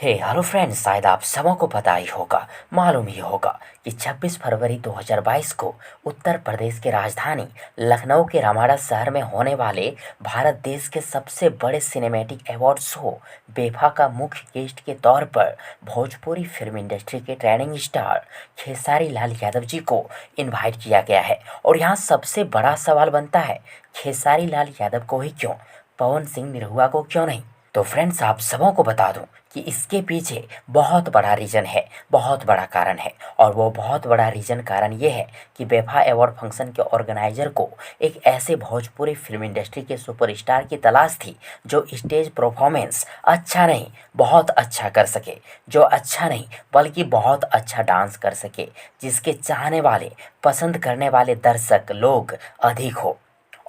हे hello friends, शायद आप सबों को पता ही होगा, मालूम ही होगा कि 26 फरवरी 2022 को उत्तर प्रदेश की राजधानी लखनऊ के रामाडा शहर में होने वाले भारत देश के सबसे बड़े सिनेमैटिक अवार्ड शो बेफा का मुख्य गेस्ट के तौर पर भोजपुरी फिल्म इंडस्ट्री के ट्रेंडिंग स्टार खेसारी लाल यादव जी को इनवाइट किया गया है। और यहाँ सबसे बड़ा सवाल बनता है, खेसारी लाल यादव को ही क्यों, पवन सिंह निरहुआ को क्यों नहीं। तो फ्रेंड्स, आप सबों को बता दूं कि इसके पीछे बहुत बड़ा रीज़न है, बहुत बड़ा कारण है। और वो बहुत बड़ा रीज़न कारण ये है कि बेफा अवार्ड फंक्शन के ऑर्गेनाइजर को एक ऐसे भोजपुरी फिल्म इंडस्ट्री के सुपरस्टार की तलाश थी जो स्टेज परफॉर्मेंस अच्छा नहीं बहुत अच्छा कर सके, जो अच्छा नहीं बल्कि बहुत अच्छा डांस कर सके, जिसके चाहने वाले पसंद करने वाले दर्शक लोग अधिक हो।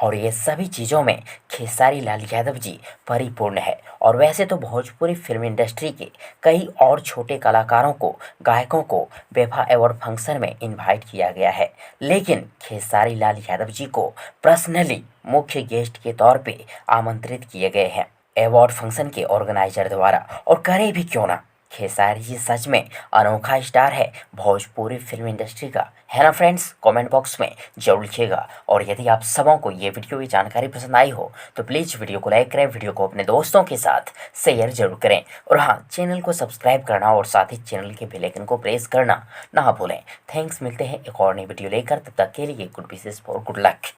और ये सभी चीज़ों में खेसारी लाल यादव जी परिपूर्ण है। और वैसे तो भोजपुरी फिल्म इंडस्ट्री के कई और छोटे कलाकारों को, गायकों को बेफा अवार्ड फंक्शन में इनवाइट किया गया है, लेकिन खेसारी लाल यादव जी को पर्सनली मुख्य गेस्ट के तौर पे आमंत्रित किए गए हैं अवार्ड फंक्शन के ऑर्गेनाइजर द्वारा। और करे भी क्यों ना, खेसारी जी सच में अनोखा स्टार है भोजपुरी फिल्म इंडस्ट्री का, है ना फ्रेंड्स। कमेंट बॉक्स में जरूर लिखिएगा। और यदि आप सबों को ये वीडियो की जानकारी पसंद आई हो तो प्लीज़ वीडियो को लाइक करें, वीडियो को अपने दोस्तों के साथ शेयर जरूर करें। और हाँ, चैनल को सब्सक्राइब करना और साथ ही चैनल के बेल आइकन को प्रेस करना ना भूलें। थैंक्स, मिलते हैं एक और नई वीडियो लेकर, तब तक के लिए good wishes for good luck.